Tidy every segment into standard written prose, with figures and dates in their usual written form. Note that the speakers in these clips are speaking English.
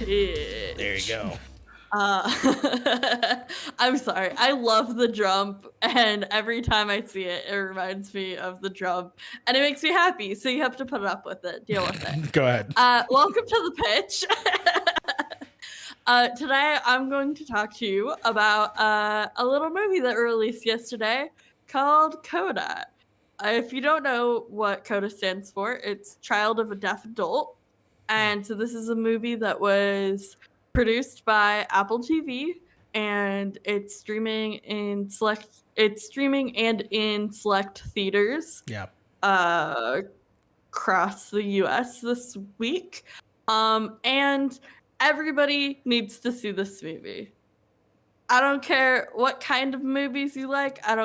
pitch. There you go. I'm sorry. I love the jump, and every time I see it, it reminds me of the jump, and it makes me happy. So you have to put up with it, deal with it. Go ahead. Welcome to the pitch. Today, I'm going to talk to you about a little movie that released yesterday called Coda. If you don't know what Coda stands for, it's Child of a Deaf Adult. And so this is a movie that was produced by Apple TV, and it's streaming and in select theaters. Yeah. Across the US this week. And everybody needs to see this movie. I don't care what kind of movies you like. I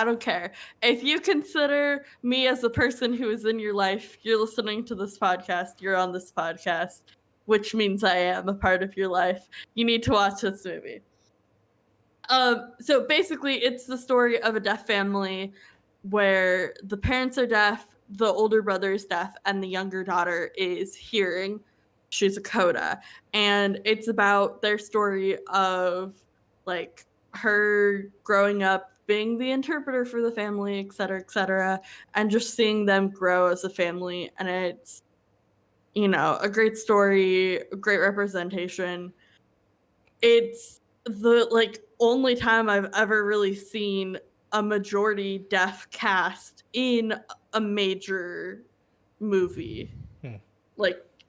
don't care. If you consider me as a person who is in your life, you're listening to this podcast, you're on this podcast, which means I am a part of your life. You need to watch this movie. So basically it's the story of a deaf family where the parents are deaf, the older brother is deaf, and the younger daughter is hearing. She's a Coda. And it's about their story of like her growing up being the interpreter for the family, et cetera, and just seeing them grow as a family. And it's, a great story, a great representation. It's the only time I've ever really seen a majority deaf cast in a major movie,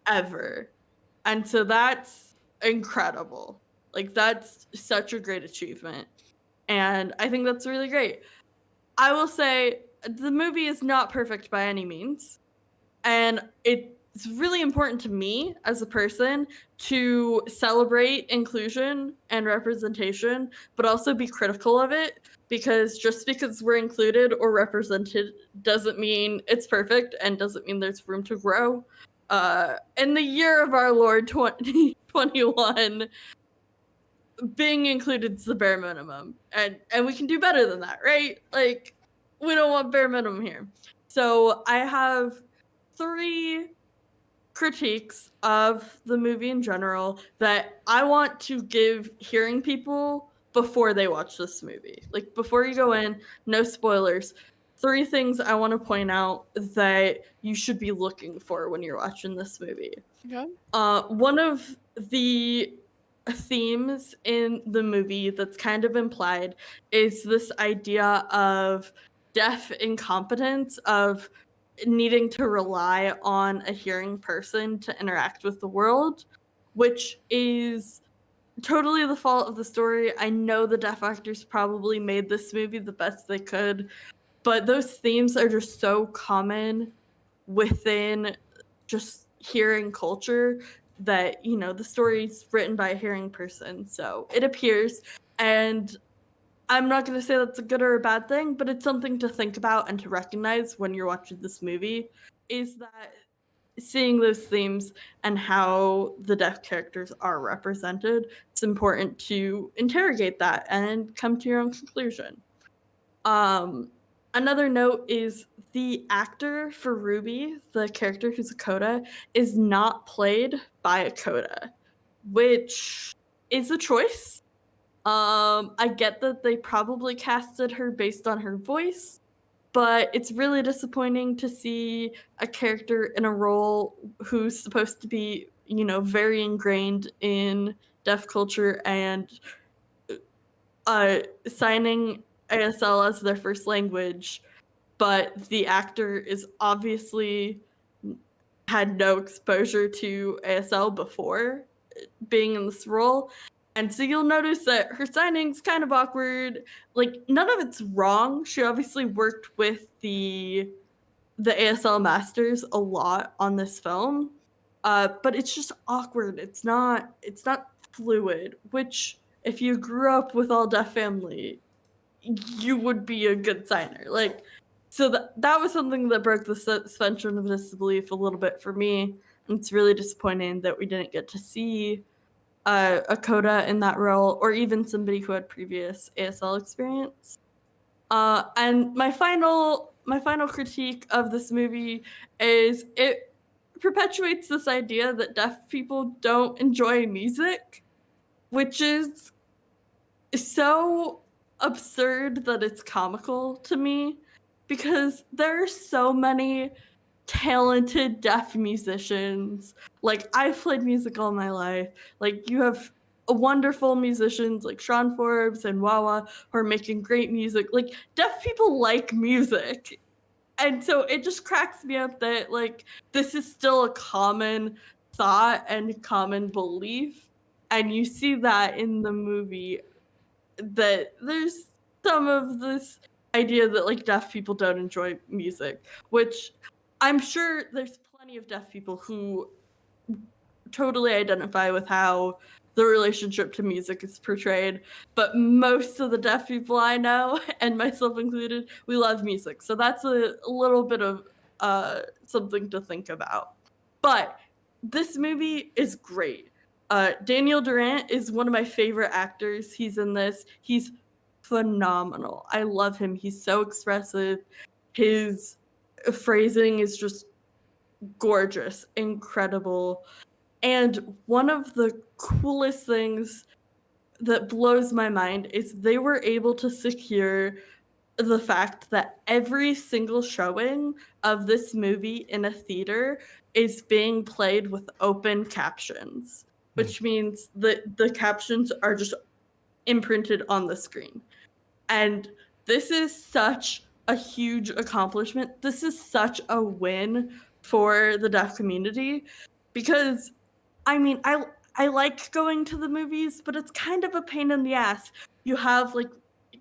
ever. And so that's incredible. That's such a great achievement. And I think that's really great. I will say the movie is not perfect by any means. And it's really important to me as a person to celebrate inclusion and representation, but also be critical of it, because just because we're included or represented doesn't mean it's perfect and doesn't mean there's room to grow. In the year of our Lord 2021, being included is the bare minimum, and we can do better than that, right? We don't want bare minimum here. So I have 3 critiques of the movie in general that I want to give hearing people before they watch this movie. Before you go in, no spoilers. 3 things I want to point out that you should be looking for when you're watching this movie. Okay. One of the themes in the movie that's kind of implied is this idea of deaf incompetence, of needing to rely on a hearing person to interact with the world, which is totally the fault of the story. I know the deaf actors probably made this movie the best they could, but those themes are just so common within just hearing culture that, the story's written by a hearing person, so it appears. And I'm not going to say that's a good or a bad thing, but it's something to think about and to recognize when you're watching this movie, is that seeing those themes and how the deaf characters are represented, it's important to interrogate that and come to your own conclusion. Another note is the actor for Ruby, the character who's a Coda, is not played by a Coda, which is a choice. I get that they probably casted her based on her voice, but it's really disappointing to see a character in a role who's supposed to be, very ingrained in deaf culture and signing ASL as their first language, but the actor is obviously had no exposure to ASL before being in this role. And so you'll notice that her signing's kind of awkward. None of it's wrong. She obviously worked with the ASL masters a lot on this film. But it's just awkward. It's not fluid, which if you grew up with all deaf family, you would be a good signer. So that was something that broke the suspension of disbelief a little bit for me. And it's really disappointing that we didn't get to see a Coda in that role, or even somebody who had previous ASL experience. And my final critique of this movie is it perpetuates this idea that deaf people don't enjoy music, which is so absurd that it's comical to me, because there are so many talented deaf musicians. Like, I've played music all my life. Like, you have wonderful musicians like Sean Forbes and Wawa who are making great music. Like, deaf people like music. And so it just cracks me up that, like, this is still a common thought and common belief. And you see that in the movie, that there's some of this idea that, like, deaf people don't enjoy music, which I'm sure there's plenty of deaf people who totally identify with how the relationship to music is portrayed, but most of the deaf people I know, and myself included, we love music. So that's a little bit of something to think about. But this movie is great. Daniel Durant is one of my favorite actors. He's in this. He's phenomenal. I love him. He's so expressive. His phrasing is just gorgeous, incredible. And one of the coolest things that blows my mind is they were able to secure the fact that every single showing of this movie in a theater is being played with open captions, which means that the captions are just imprinted on the screen. And this is such a huge accomplishment. This is such a win for the deaf community, because I mean, I like going to the movies, but it's kind of a pain in the ass. You have, like,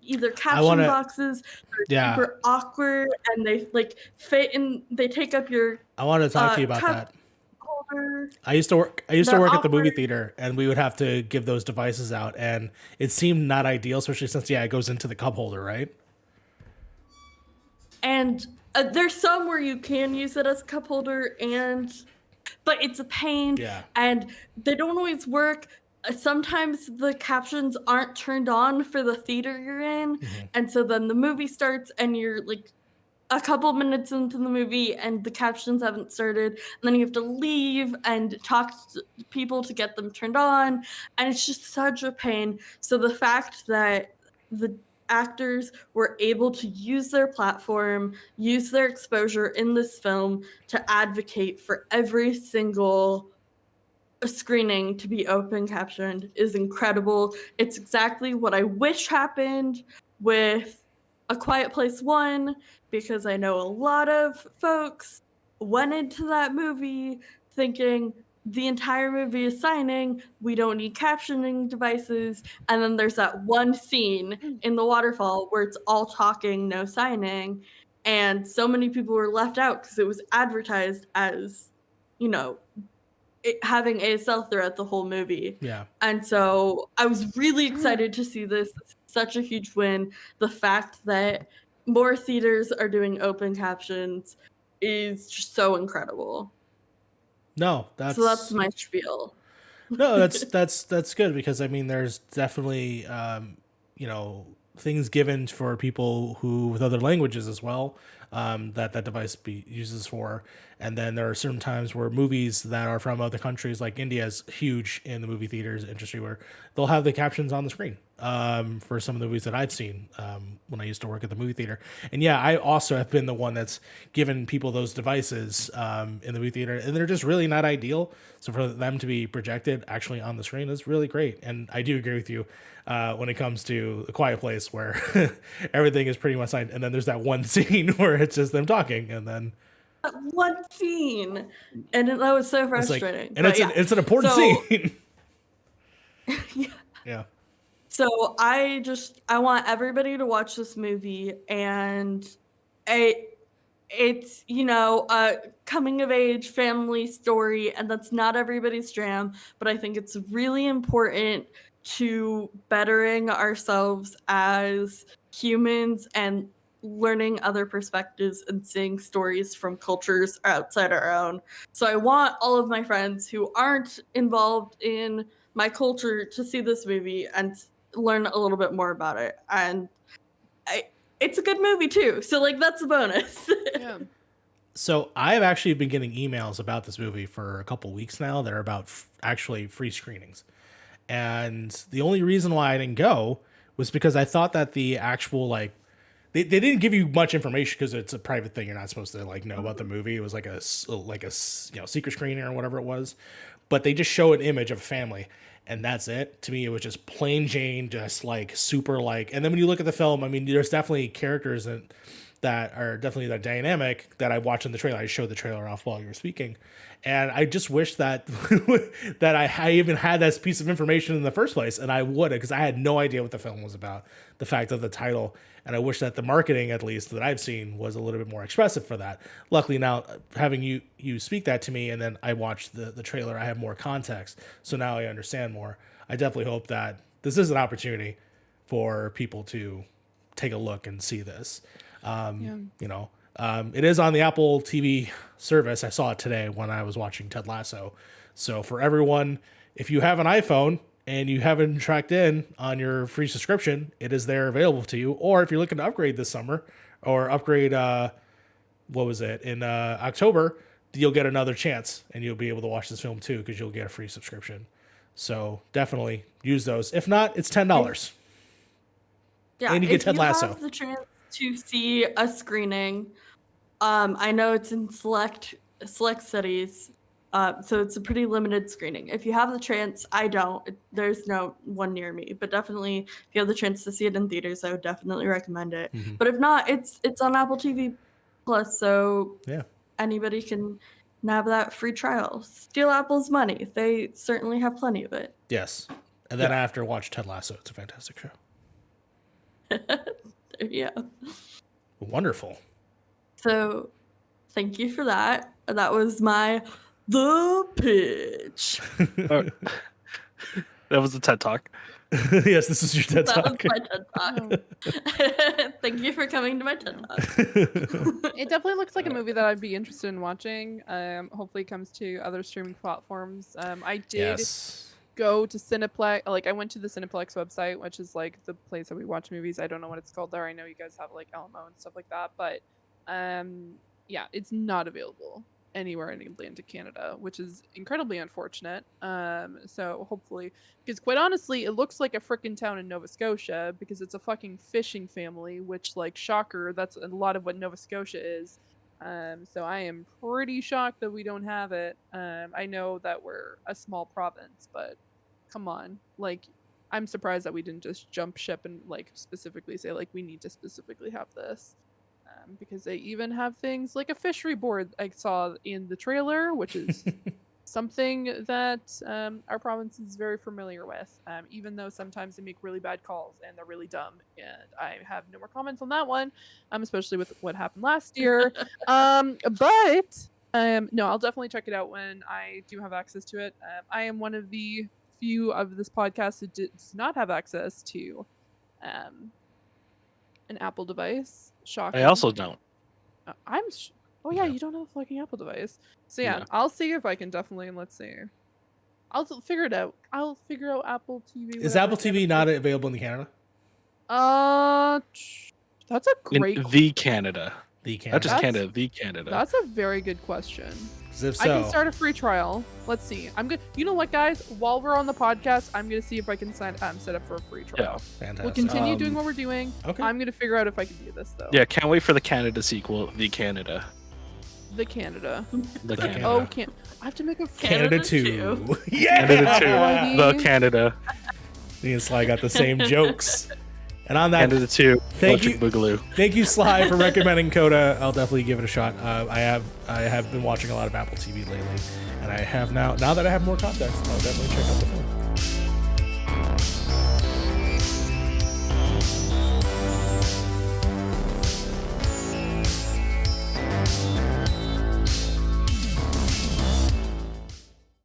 either caption boxes that are super awkward, and they, like, fit in, they take up your I want to talk to you about that. Holder. I used to work at the movie theater, and we would have to give those devices out, and it seemed not ideal, especially since it goes into the cup holder, right? And there's some where you can use it as a cup holder, but it's a pain, and they don't always work. Sometimes the captions aren't turned on for the theater you're in, and so then the movie starts, and you're, like, a couple minutes into the movie, and the captions haven't started, and then you have to leave and talk to people to get them turned on, and it's just such a pain. So the fact that the actors were able to use their platform, use their exposure in this film to advocate for every single screening to be open captioned is incredible. It's exactly what I wish happened with A Quiet Place 1, because I know a lot of folks went into that movie thinking the entire movie is signing, we don't need captioning devices, and then there's that one scene in the waterfall where it's all talking, no signing, and so many people were left out because it was advertised as, you know, having ASL throughout the whole movie. Yeah. And so I was really excited to see this. Such a huge win. The fact that more theaters are doing open captions is just so incredible. No, so that's my spiel. No, that's good, because I mean, there's definitely things given for people who with other languages as well, that device uses for. And then there are certain times where movies that are from other countries, like India is huge in the movie theaters industry, where they'll have the captions on the screen for some of the movies that I've seen when I used to work at the movie theater. And yeah, I also have been the one that's given people those devices in the movie theater, and they're just really not ideal. So for them to be projected actually on the screen is really great. And I do agree with you when it comes to A Quiet Place, where everything is pretty much signed, and then there's that one scene where it's just them talking, and then one scene, and that was so frustrating. It's an important scene. Yeah. So I want everybody to watch this movie, and it's, a coming of age family story, and that's not everybody's jam, but I think it's really important to bettering ourselves as humans and learning other perspectives and seeing stories from cultures outside our own. So I want all of my friends who aren't involved in my culture to see this movie and learn a little bit more about it. And it's a good movie too. So, like, that's a bonus. Yeah. So I have actually been getting emails about this movie for a couple weeks now that are about actually free screenings. And the only reason why I didn't go was because I thought that the actual like they didn't give you much information because it's a private thing. You're not supposed to like know about the movie. It was like a secret screening or whatever it was. But they just show an image of a family and that's it. To me, it was just plain Jane, just like super like. And then when you look at the film, I mean, there's definitely characters that are definitely that dynamic that I watched in the trailer. I showed the trailer off while you were speaking, and I just wish that that I even had this piece of information in the first place, and I would, because I had no idea what the film was about. The fact of the title, and I wish that the marketing, at least that I've seen, was a little bit more expressive for that. Luckily, now having you speak that to me, and then I watched the trailer, I have more context, so now I understand more. I definitely hope that this is an opportunity for people to take a look and see this. It is on the Apple TV service. I saw it today when I was watching Ted Lasso. So for everyone, if you have an iPhone and you haven't tracked in on your free subscription, it is there available to you. Or if you're looking to upgrade this summer or upgrade, in October, you'll get another chance and you'll be able to watch this film too, because you'll get a free subscription. So definitely use those. If not, it's $10. Yeah, and you get Ted Lasso. If you have the chance to see a screening, I know it's in select cities, so it's a pretty limited screening. If you have the chance, I don't. There's no one near me, but definitely if you have the chance to see it in theaters, I would definitely recommend it. Mm-hmm. But if not, it's on Apple TV Plus, so yeah, anybody can nab that free trial. Steal Apple's money. They certainly have plenty of it. Yes, and then after watch Ted Lasso. It's a fantastic show. Yeah. Wonderful. So thank you for that. That was the pitch. That was the TED Talk. Yes, this is your TED Talk. That was my TED Talk. Thank you for coming to my TED Talk. It definitely looks like a movie that I'd be interested in watching. Hopefully it comes to other streaming platforms. I did go to Cineplex. Like, I went to the Cineplex website, which is like the place that we watch movies. I don't know what it's called there. I know you guys have like Alamo and stuff like that, but yeah, it's not available anywhere in Atlantic Canada, which is incredibly unfortunate. So hopefully, because quite honestly, it looks like a frickin' town in Nova Scotia because it's a fucking fishing family, which, like, shocker, that's a lot of what Nova Scotia is. So I am pretty shocked that we don't have it. I know that we're a small province, but come on, like, I'm surprised that we didn't just jump ship and like specifically say like we need to specifically have this. Because they even have things like a fishery board I saw in the trailer, which is something that our province is very familiar with, even though sometimes they make really bad calls and they're really dumb. And I have no more comments on that one, especially with what happened last year. But no, I'll definitely check it out when I do have access to it. I am one of the few of this podcast who does not have access to an Apple device. Shocking. I also don't. Oh yeah, you don't have a fucking Apple device. So yeah, I'll see if I can definitely, let's see. I'll figure it out. I'll figure out Apple TV. Is Apple TV not available in Canada? That's a great in the Canada. The Canada. Not just Canada, the Canada. That's a very good question. If so, I can start a free trial. Let's see. I'm good. You know what, guys? While we're on the podcast, I'm gonna see if I can set up for a free trial. Yeah, fantastic. We'll continue doing what we're doing. Okay. I'm gonna figure out if I can do this though. Yeah, can't wait for the Canada sequel, The Canada. The Canada. The Canada. Oh, I have to make a Canada 2. Yeah. Canada 2. The Canada. Me and Sly got the same jokes. And on that, Canada 2. Thank you, Boogaloo. Thank you, Sly, for recommending Coda. I'll definitely give it a shot. I have been watching a lot of Apple TV lately, and I have now that I have more context, I'll definitely check out the film.